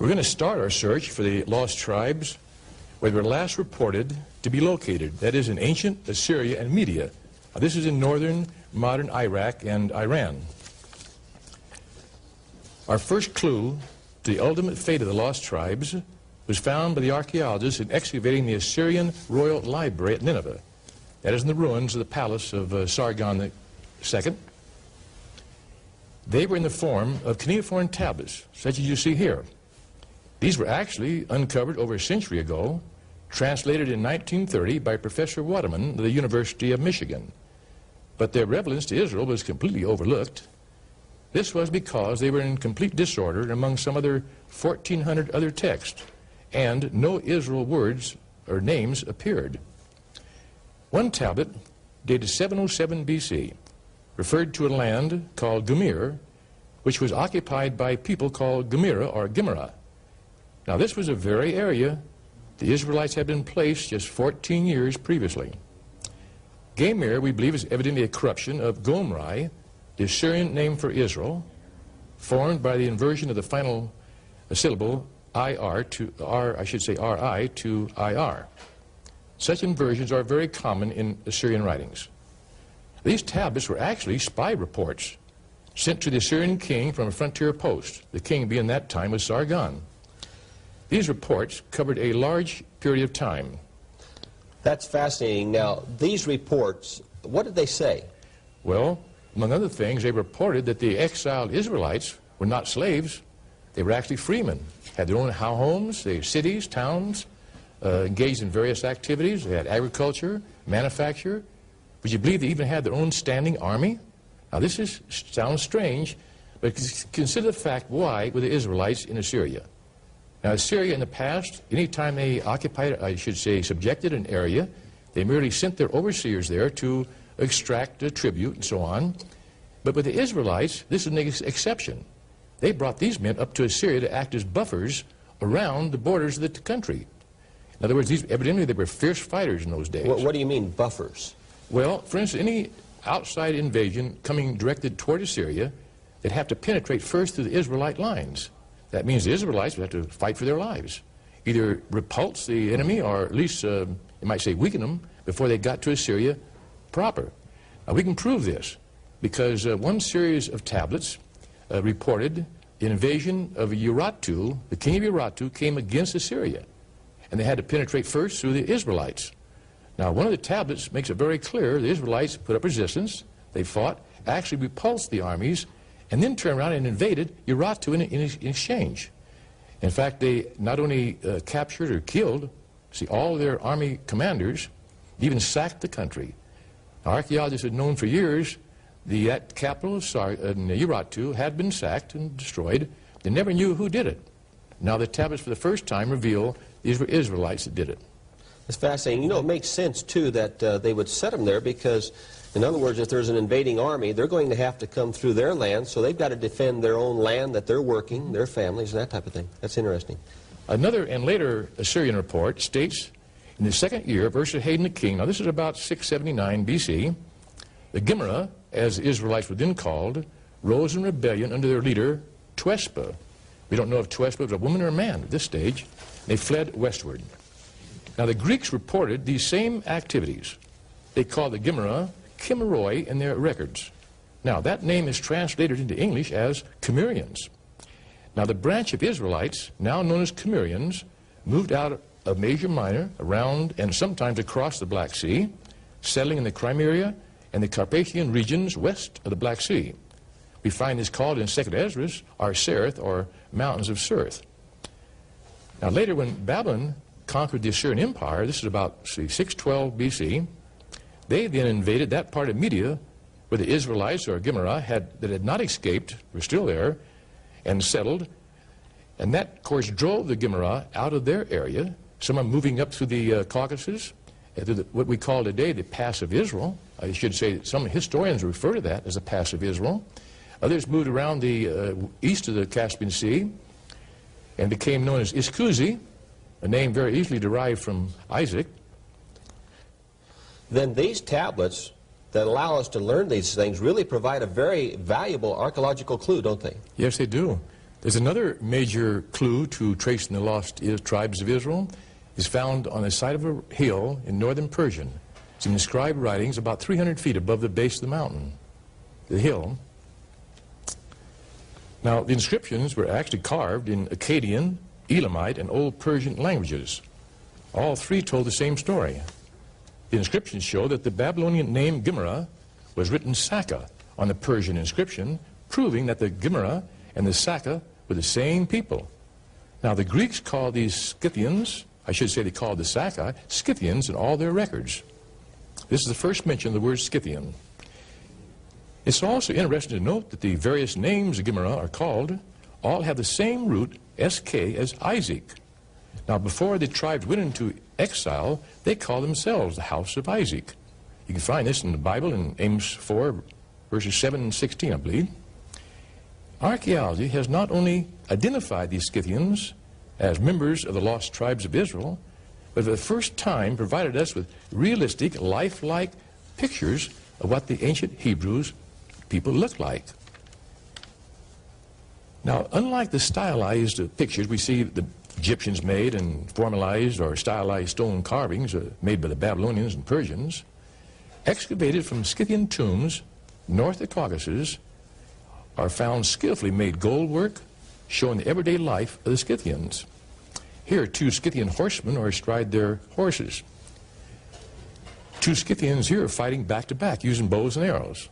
We're going to start our search for the lost tribes where they were last reported to be located. That is in ancient Assyria and Media. Now, this is in northern modern Iraq and Iran. Our first clue to the ultimate fate of the lost tribes was found by the archaeologists in excavating the Assyrian Royal Library at Nineveh. That is in the ruins of the palace of Sargon II. They were in the form of cuneiform tablets, such as you see here. These were actually uncovered over a century ago, translated in 1930 by Professor Waterman of the University of Michigan. But their relevance to Israel was completely overlooked. This was because they were in complete disorder among some other 1,400 other texts, and no Israel words or names appeared. One tablet, dated 707 BC, referred to a land called Gemir, which was occupied by people called Gemira or Gimera. Now, this was a very area the Israelites had been placed just 14 years previously. Gemir, we believe, is evidently a corruption of Gomri, the Assyrian name for Israel, formed by the inversion of the final syllable IR to R, I should say RI to IR. Such inversions are very common in Assyrian writings. These tablets were actually spy reports sent to the Assyrian king from a frontier post. The king being that time was Sargon. These reports covered a large period of time. That's fascinating. Now, these reports, what did they say? Well, among other things, they reported that the exiled Israelites were not slaves. They were actually freemen, had their own homes, their cities, towns, engaged in various activities. They had agriculture, manufacture. Would you believe they even had their own standing army? Now, this sounds strange, but consider the fact why were the Israelites in Assyria. Now, Assyria in the past, any time they occupied, I should say, subjected an area, they merely sent their overseers there to extract a tribute and so on. But with the Israelites, this is an exception. They brought these men up to Assyria to act as buffers around the borders of the country. In other words, evidently they were fierce fighters in those days. What do you mean, buffers? Well, for instance, any outside invasion coming directed toward Assyria, they'd have to penetrate first through the Israelite lines. That means the Israelites would have to fight for their lives, either repulse the enemy or at least, you might say, weaken them before they got to Assyria proper. Now, we can prove this because one series of tablets reported the invasion of Urartu. The king of Urartu came against Assyria, and they had to penetrate first through the Israelites. Now, one of the tablets makes it very clear the Israelites put up resistance. They fought, actually repulsed the armies, and then turned around and invaded Urartu in exchange. In fact, they not only captured or killed, all their army commanders, even sacked the country. Now, archaeologists had known for years that capital of Urartu had been sacked and destroyed. They never knew who did it. Now the tablets for the first time reveal these were Israelites that did it. It's fascinating. You know, it makes sense, too, that they would set them there because, in other words, if there's an invading army, they're going to have to come through their land, so they've got to defend their own land that they're working, their families, and that type of thing. That's interesting. Another and later Assyrian report states, in the second year of Esarhaddon the king, now this is about 679 BC, the Gimera, as the Israelites were then called, rose in rebellion under their leader, Tuespa. We don't know if Tuespa was a woman or a man at this stage. They fled westward. Now, the Greeks reported these same activities. They called the Gimera Chimeroi in their records. Now, that name is translated into English as Cimmerians. Now, the branch of Israelites, now known as Cimmerians, moved out of Asia Minor, around and sometimes across the Black Sea, settling in the Crimea and the Carpathian regions west of the Black Sea. We find this called in 2nd Ezra, Arsereth, or Mountains of Serth. Now, later when Babylon conquered the Assyrian Empire, this is about 612 BC, they then invaded that part of Media where the Israelites, or Gimera, that had not escaped, were still there, and settled. And that, of course, drove the Gimera out of their area, some of them moving up through the Caucasus, through what we call today the Pass of Israel. I should say that some historians refer to that as the Pass of Israel. Others moved around the east of the Caspian Sea and became known as Iskuzi, a name very easily derived from Isaac. Then these tablets that allow us to learn these things really provide a very valuable archaeological clue, don't they? Yes, they do. There's another major clue to tracing the lost tribes of Israel. Is found on the side of a hill in northern Persia. It's in inscribed writings about 300 feet above the base of the mountain, the hill. Now, the inscriptions were actually carved in Akkadian, Elamite, and Old Persian languages. All three told the same story. The inscriptions show that the Babylonian name Gimra was written Saka on the Persian inscription, proving that the Gimra and the Saka were the same people. Now, the Greeks called these Scythians, I should say they called the Saka, Scythians in all their records. This is the first mention of the word Scythian. It's also interesting to note that the various names of Gimra are called all have the same root, SK, as Isaac. Now, before the tribes went into exile, they called themselves the house of Isaac. You can find this in the Bible in Amos 4, verses 7 and 16, I believe. Archaeology has not only identified these Scythians as members of the lost tribes of Israel, but for the first time provided us with realistic, lifelike pictures of what the ancient Hebrews people looked like. Now, unlike the stylized pictures we see the Egyptians made and formalized or stylized stone carvings made by the Babylonians and Persians, excavated from Scythian tombs north of the Caucasus are found skillfully made gold work showing the everyday life of the Scythians. Here, two Scythian horsemen are astride their horses. Two Scythians here are fighting back to back using bows and arrows.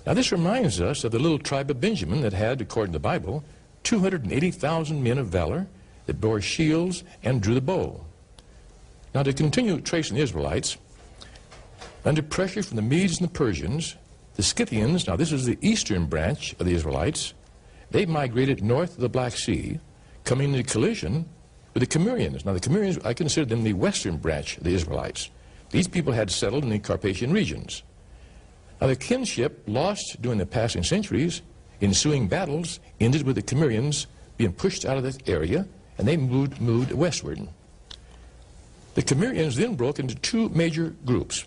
Now, this reminds us of the little tribe of Benjamin that had, according to the Bible, 280,000 men of valor that bore shields and drew the bow. Now, to continue tracing the Israelites, under pressure from the Medes and the Persians, the Scythians, now this is the eastern branch of the Israelites, they migrated north of the Black Sea, coming into collision with the Cimmerians. Now, the Cimmerians, I consider them the western branch of the Israelites. These people had settled in the Carpathian regions. Now, the kinship lost during the passing centuries, ensuing battles ended with the Cimmerians being pushed out of the area, and they moved westward. The Cimmerians then broke into two major groups.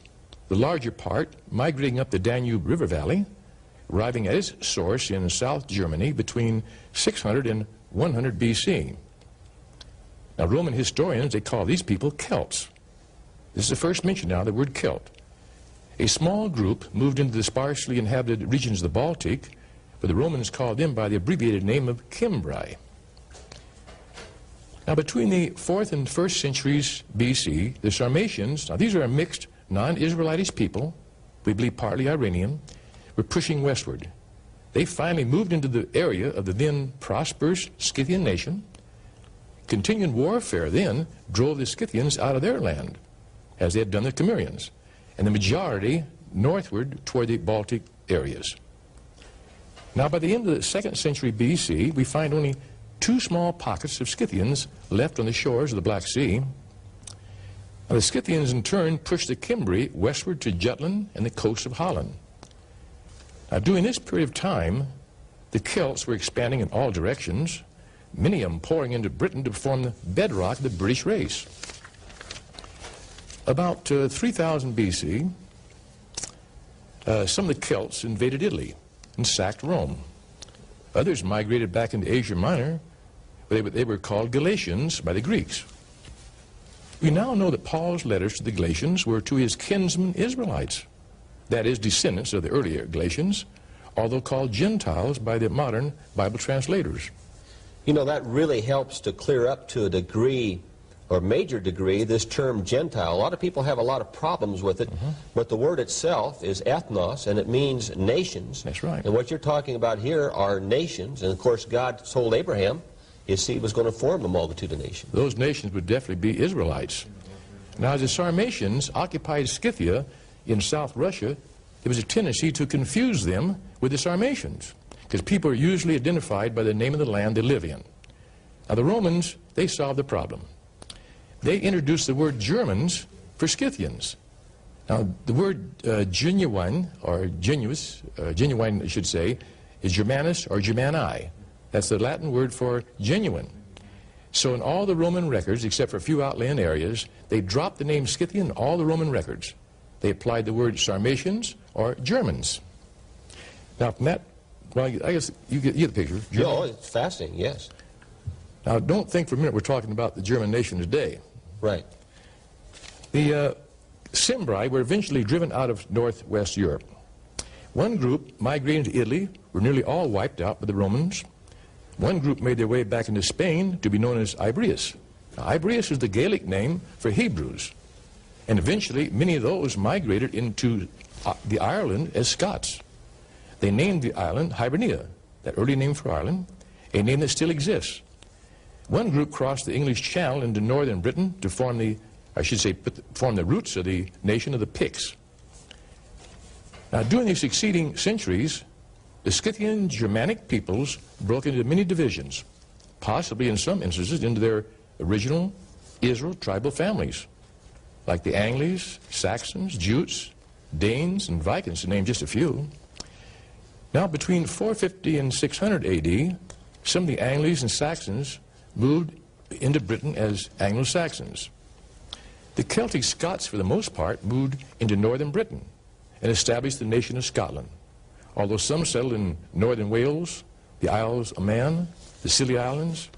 The larger part migrating up the Danube River Valley, arriving at its source in South Germany between 600 and 100 BC. Now, Roman historians, they call these people Celts. This is the first mention now of the word Celt. A small group moved into the sparsely inhabited regions of the Baltic, but the Romans called them by the abbreviated name of Cimbri. Now, between the 4th and 1st centuries BC, the Sarmatians, now these are a mixed non-Israelitish people, we believe partly Iranian, were pushing westward. They finally moved into the area of the then prosperous Scythian nation. Continuing warfare then drove the Scythians out of their land, as they had done the Cimmerians, and the majority northward toward the Baltic areas. Now, by the end of the 2nd century BC, we find only two small pockets of Scythians left on the shores of the Black Sea. Now, the Scythians, in turn, pushed the Cimbri westward to Jutland and the coast of Holland. Now, during this period of time, the Celts were expanding in all directions, many of them pouring into Britain to form the bedrock of the British race. About 3000 BC, some of the Celts invaded Italy and sacked Rome. Others migrated back into Asia Minor, where they were called Galatians by the Greeks. We now know that Paul's letters to the Galatians were to his kinsmen Israelites, that is, descendants of the earlier Galatians, although called Gentiles by the modern Bible translators. You know, that really helps to clear up to a degree, or major degree, this term Gentile. A lot of people have a lot of problems with it, but the word itself is ethnos, and it means nations. That's right. And what you're talking about here are nations, and of course God told Abraham his seed was going to form a multitude of nations. Those nations would definitely be Israelites. Now, as the Sarmatians occupied Scythia in South Russia, there was a tendency to confuse them with the Sarmatians, because people are usually identified by the name of the land they live in. Now, the Romans, they solved the problem. They introduced the word Germans for Scythians. Now, the word genuine, or genuine, I should say, is Germanus or Germani. That's the Latin word for genuine. So in all the Roman records, except for a few outland areas, they dropped the name Scythian in all the Roman records. They applied the word Sarmatians or Germans. Now, from that Well, I guess you get the picture. Germany. No, it's fascinating, yes. Now, don't think for a minute we're talking about the German nation today. Right. The Cimbri were eventually driven out of northwest Europe. One group migrated to Italy, were nearly all wiped out by the Romans. One group made their way back into Spain to be known as Ibrius. Now, Ibrius is the Gaelic name for Hebrews. And eventually, many of those migrated into the Ireland as Scots. They named the island Hibernia, that early name for Ireland, a name that still exists. One group crossed the English Channel into northern Britain to form the, form the roots of the nation of the Picts. Now, during the succeeding centuries, the Scythian Germanic peoples broke into many divisions, possibly in some instances into their original Israel tribal families, like the Angles, Saxons, Jutes, Danes, and Vikings, to name just a few. Now, between 450 and 600 AD, some of the Angles and Saxons moved into Britain as Anglo-Saxons. The Celtic Scots, for the most part, moved into northern Britain and established the nation of Scotland, although some settled in northern Wales, the Isles of Man, the Scilly Islands.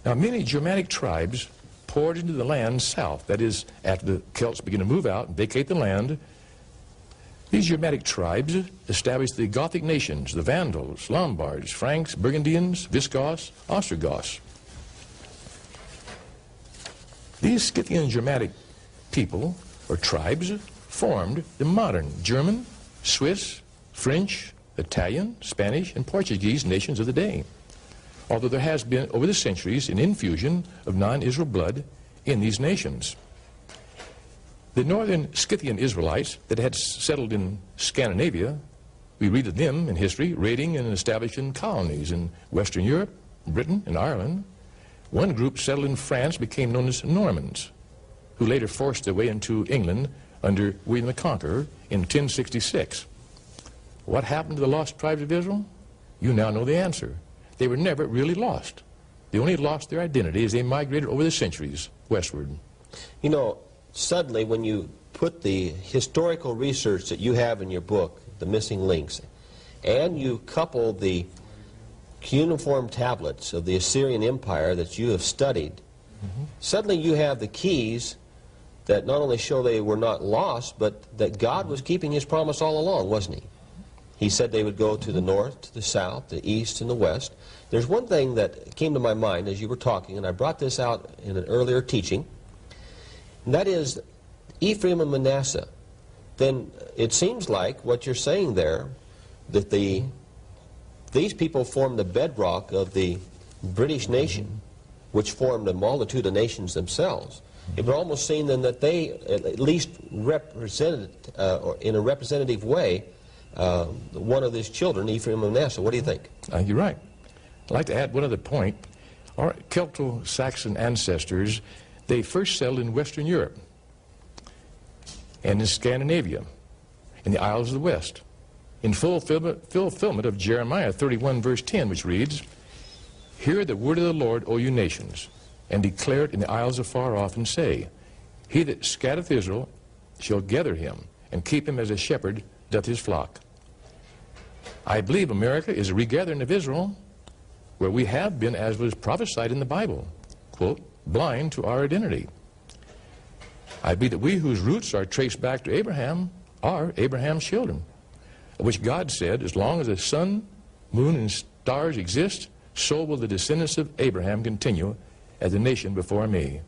Now, many Germanic tribes poured into the land south, that is, after the Celts began to move out and vacate the land. These Germanic tribes established the Gothic nations, the Vandals, Lombards, Franks, Burgundians, Visigoths, Ostrogoths. These Scythian Germanic people, or tribes, formed the modern German, Swiss, French, Italian, Spanish, and Portuguese nations of the day, although there has been, over the centuries, an infusion of non-Israel blood in these nations. The northern Scythian Israelites that had settled in Scandinavia, we read of them in history, raiding and establishing colonies in Western Europe, Britain, and Ireland. One group settled in France became known as Normans, who later forced their way into England under William the Conqueror in 1066. What happened to the lost tribes of Israel? You now know the answer. They were never really lost. They only lost their identity as they migrated over the centuries westward. You know, suddenly when you put the historical research that you have in your book, The Missing Links, and you couple the cuneiform tablets of the Assyrian Empire that you have studied, suddenly you have the keys that not only show they were not lost, but that God was keeping his promise all along, wasn't he? He said they would go to the north, to the south, the east, and the west. There's one thing that came to my mind as you were talking, and I brought this out in an earlier teaching, and that is Ephraim and Manasseh. Then it seems like what you're saying there, that these people formed the bedrock of the British nation, which formed a multitude of nations themselves. It would almost seem then that they at least represented, or in a representative way, one of these children, Ephraim and Manasseh. What do you think? You're right. I'd like to add one other point. Our Celto-Saxon ancestors, they first settled in Western Europe and in Scandinavia, in the Isles of the West, in fulfillment of Jeremiah 31, verse 10, which reads, "Hear the word of the Lord, O you nations, and declare it in the isles afar off, and say, He that scattereth Israel shall gather him, and keep him as a shepherd doth his flock." I believe America is a regathering of Israel, where we have been, as was prophesied in the Bible, quote, blind to our identity. I believe that we whose roots are traced back to Abraham are Abraham's children, of which God said, as long as the sun, moon, and stars exist, so will the descendants of Abraham continue as a nation before me.